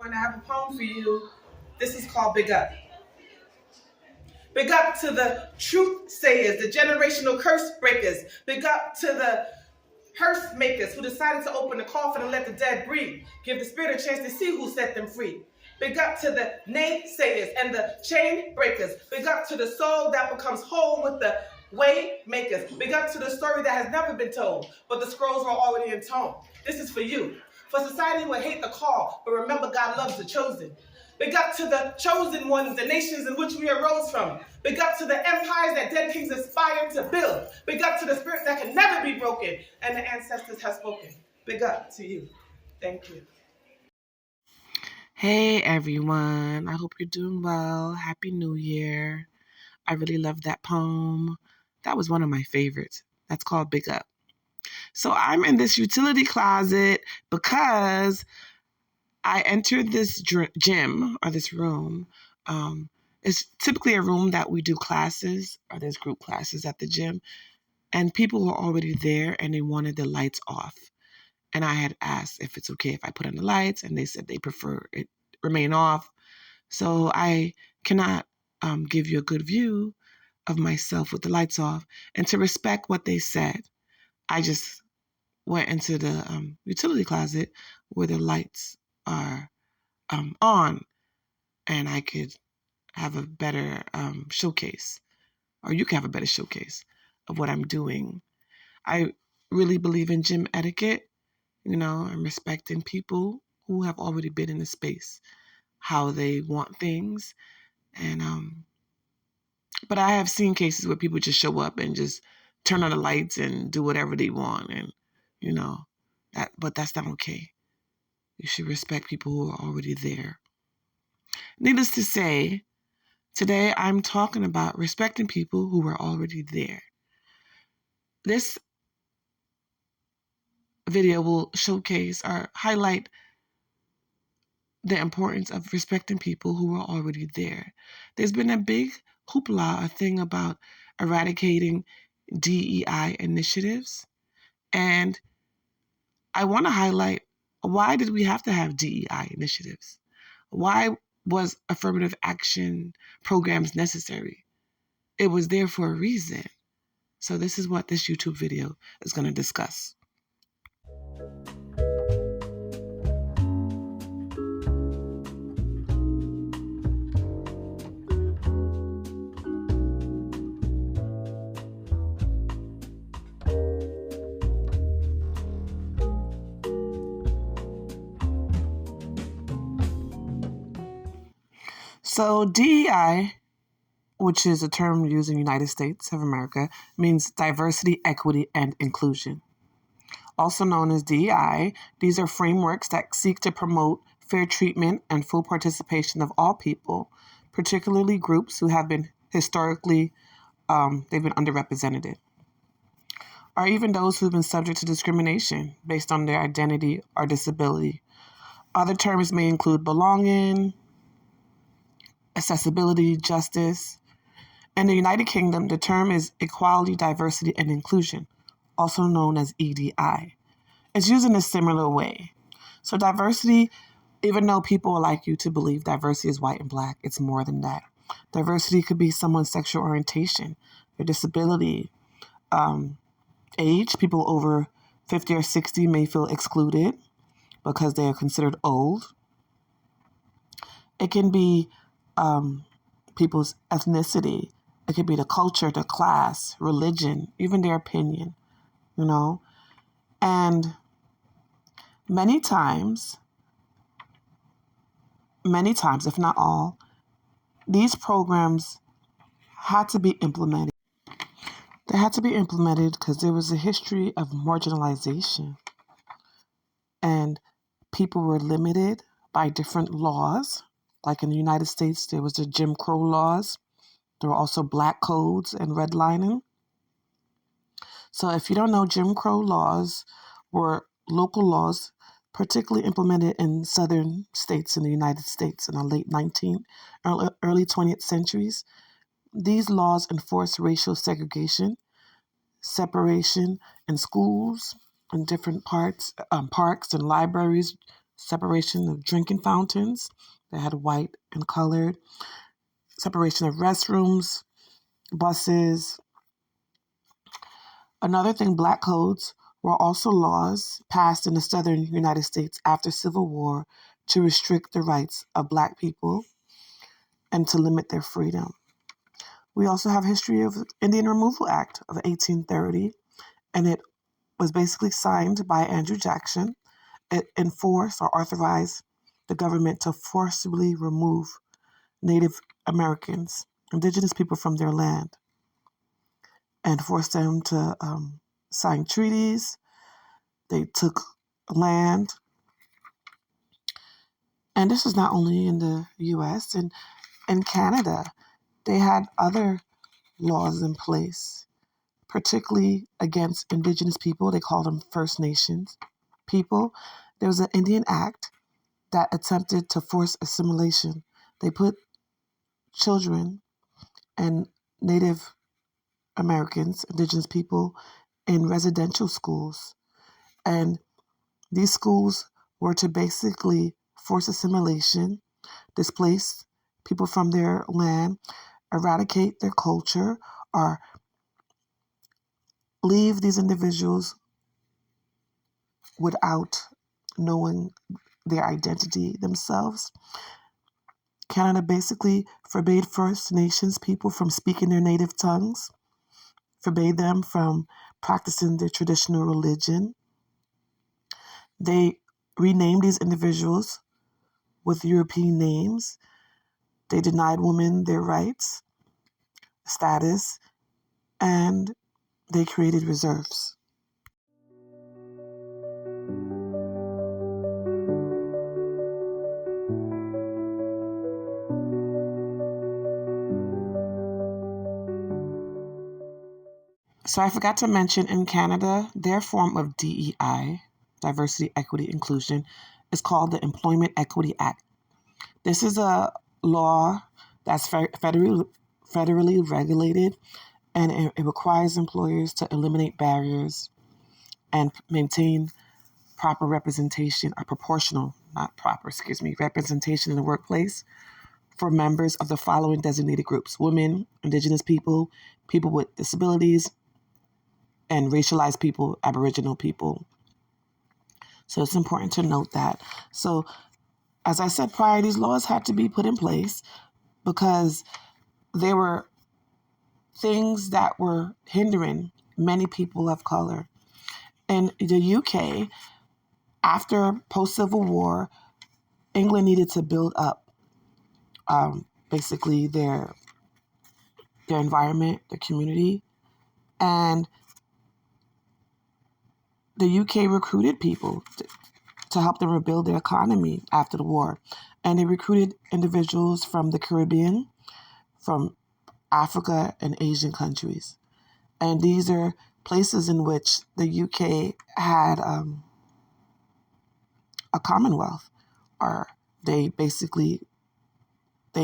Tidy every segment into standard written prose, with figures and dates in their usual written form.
and I have a poem for you. This is called Big Up. Big up to the truth sayers, the generational curse breakers. Big up to the hearse makers who decided to open the coffin and let the dead breathe. Give the spirit a chance to see who set them free. Big up to the naysayers and the chain breakers. Big up to the soul that becomes whole with the way makers. Big up to the story that has never been told, but the scrolls are already intoned. This is for you. For society will hate the call, but remember God loves the chosen. Big up to the chosen ones, the nations in which we arose from. Big up to the empires that dead kings aspired to build. Big up to the spirit that can never be broken, and the ancestors have spoken. Big up to you. Thank you. Hey everyone, I hope you're doing well. Happy New Year. I really love that poem. That was one of my favorites. That's called Big Up. So I'm in this utility closet because I entered this gym or this room. It's typically a room that we do classes or there's group classes at the gym. And people were already there and they wanted the lights off. And I had asked if it's okay if I put on the lights, and they said they prefer it remain off. So I cannot give you a good view of myself with the lights off. And to respect what they said, I just went into the utility closet where the lights are on, and I could have a better showcase, or you can have a better showcase of what I'm doing. I really believe in gym etiquette. I'm respecting people who have already been in the space, how they want things. And but I have seen cases where people just show up and just turn on the lights and do whatever they want, and but that's not okay. You should respect people who are already there. Needless to say, today I'm talking about respecting people who are already there. This video will showcase or highlight the importance of respecting people who are already there. There's been a big hoopla, a thing about eradicating DEI initiatives. And I want to highlight, why did we have to have DEI initiatives? Why was affirmative action programs necessary? It was there for a reason. So this is what this YouTube video is going to discuss. So DEI, which is a term used in the United States of America, means diversity, equity, and inclusion. Also known as DEI, these are frameworks that seek to promote fair treatment and full participation of all people, particularly groups who have been historically, they've been underrepresented, or even those who've been subject to discrimination based on their identity or disability. Other terms may include belonging, accessibility, justice. In the United Kingdom, the term is equality, diversity, and inclusion, also known as EDI. It's used in a similar way. So diversity, even though people would like you to believe diversity is white and black, it's more than that. Diversity could be someone's sexual orientation, their disability, age. People over 50 or 60 may feel excluded because they are considered old. It can be people's ethnicity. It could be the culture, the class, religion, even their opinion, And many times, if not all, these programs had to be implemented. They had to be implemented because there was a history of marginalization, and people were limited by different laws. Like in the United States, there was the Jim Crow laws. There were also black codes and redlining. So if you don't know, Jim Crow laws were local laws particularly implemented in southern states in the United States in the late 19th, early 20th centuries. These laws enforced racial segregation, separation in schools, in different parks and libraries, separation of drinking fountains that had white and colored, separation of restrooms, buses. Another thing, black codes were also laws passed in the southern United States after Civil War to restrict the rights of black people and to limit their freedom. We also have history of Indian Removal Act of 1830, and it was basically signed by Andrew Jackson. It enforced or authorized the government to forcibly remove Native Americans, indigenous people from their land, and forced them to sign treaties. They took land. And this is not only in the US and in Canada. They had other laws in place, particularly against indigenous people. They called them First Nations people. There was an Indian Act that attempted to force assimilation. They put children and Native Americans, indigenous people, in residential schools. And these schools were to basically force assimilation, displace people from their land, eradicate their culture, or leave these individuals without knowing their identity themselves. Canada basically forbade First Nations people from speaking their native tongues, forbade them from practicing their traditional religion. They renamed these individuals with European names. They denied women their rights, status, and they created reserves. So I forgot to mention, in Canada, their form of DEI, diversity, equity, inclusion, is called the Employment Equity Act. This is a law that's federally regulated, and it requires employers to eliminate barriers and maintain proper representation, or proportional, not proper, representation in the workplace for members of the following designated groups: women, indigenous people, people with disabilities, and racialized people, Aboriginal people. So it's important to note that. So, as I said prior, these laws had to be put in place because there were things that were hindering many people of color. In the UK, after post-Civil War, England needed to build up basically their environment, their community, and the UK recruited people to help them rebuild their economy after the war. And they recruited individuals from the Caribbean, from Africa, and Asian countries. And these are places in which the UK had a commonwealth, or they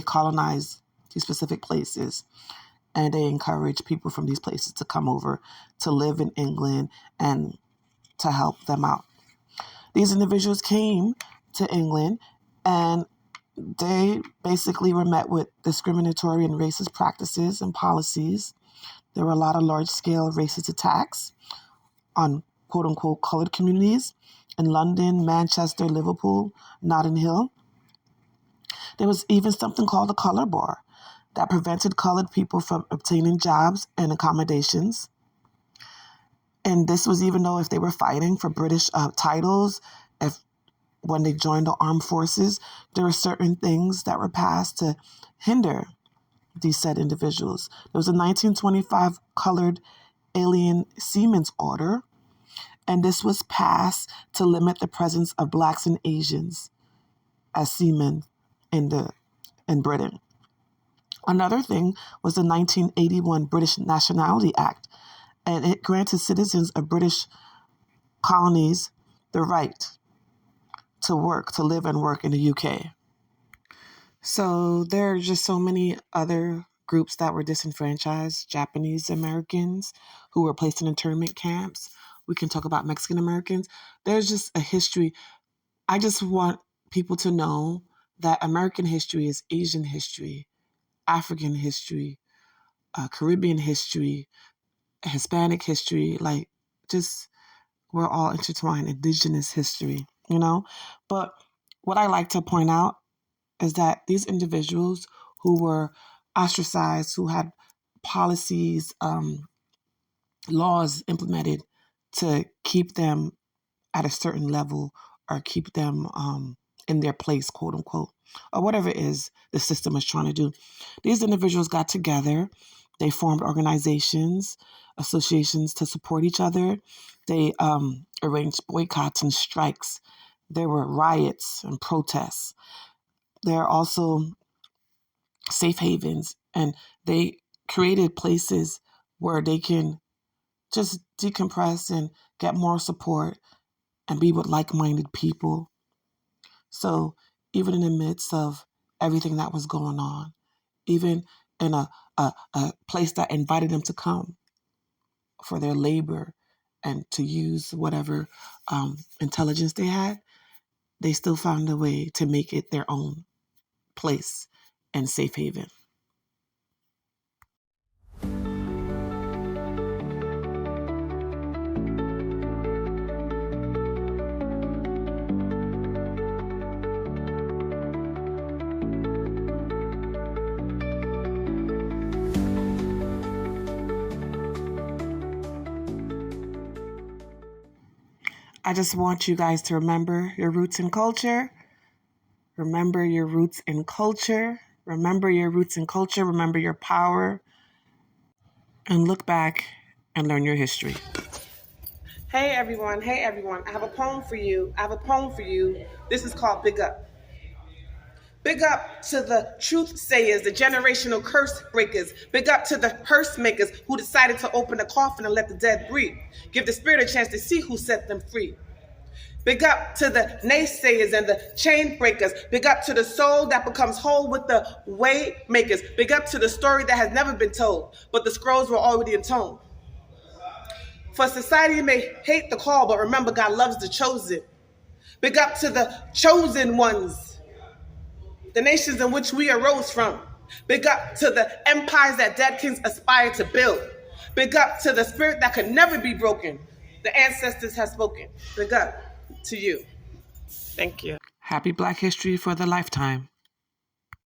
colonized these specific places, and they encouraged people from these places to come over to live in England and to help them out. These individuals came to England, and they basically were met with discriminatory and racist practices and policies. There were a lot of large-scale racist attacks on quote-unquote colored communities in London, Manchester, Liverpool, Notting Hill. There was even something called the color bar that prevented colored people from obtaining jobs and accommodations. And this was even though if they were fighting for British titles, when they joined the armed forces, there were certain things that were passed to hinder these said individuals. There was a 1925 Colored Alien Seamen's Order, and this was passed to limit the presence of blacks and Asians as seamen in Britain. Another thing was the 1981 British Nationality Act, and it granted citizens of British colonies the right to live and work in the UK. So there are just so many other groups that were disenfranchised: Japanese Americans who were placed in internment camps. We can talk about Mexican Americans. There's just a history I just want people to know that American history is Asian history, African history, Caribbean history, Hispanic history, like just we're all intertwined, indigenous history, you know? But what I like to point out is that these individuals who were ostracized, who had policies, laws implemented to keep them at a certain level or keep them in their place, quote unquote, or whatever it is the system is trying to do. These individuals got together. They formed organizations, associations to support each other. They arranged boycotts and strikes. There were riots and protests. There are also safe havens, and they created places where they can just decompress and get more support and be with like-minded people. So even in the midst of everything that was going on, even in a place that invited them to come for their labor and to use whatever intelligence they had, they still found a way to make it their own place and safe haven. I just want you guys to remember your roots and culture. Remember your roots in culture. Remember your roots and culture. Remember your power. And look back and learn your history. Hey everyone, hey everyone. I have a poem for you. This is called Big Up. Big up to the truth sayers, the generational curse breakers. Big up to the hearse makers who decided to open the coffin and let the dead breathe. Give the spirit a chance to see who set them free. Big up to the naysayers and the chain breakers. Big up to the soul that becomes whole with the way makers. Big up to the story that has never been told, but the scrolls were already intoned. For society may hate the call, but remember God loves the chosen. Big up to the chosen ones, the nations in which we arose from. Big up to the empires that dead kings aspire to build. Big up to the spirit that could never be broken. The ancestors have spoken. Big up to you. Thank you. Happy Black History for the lifetime.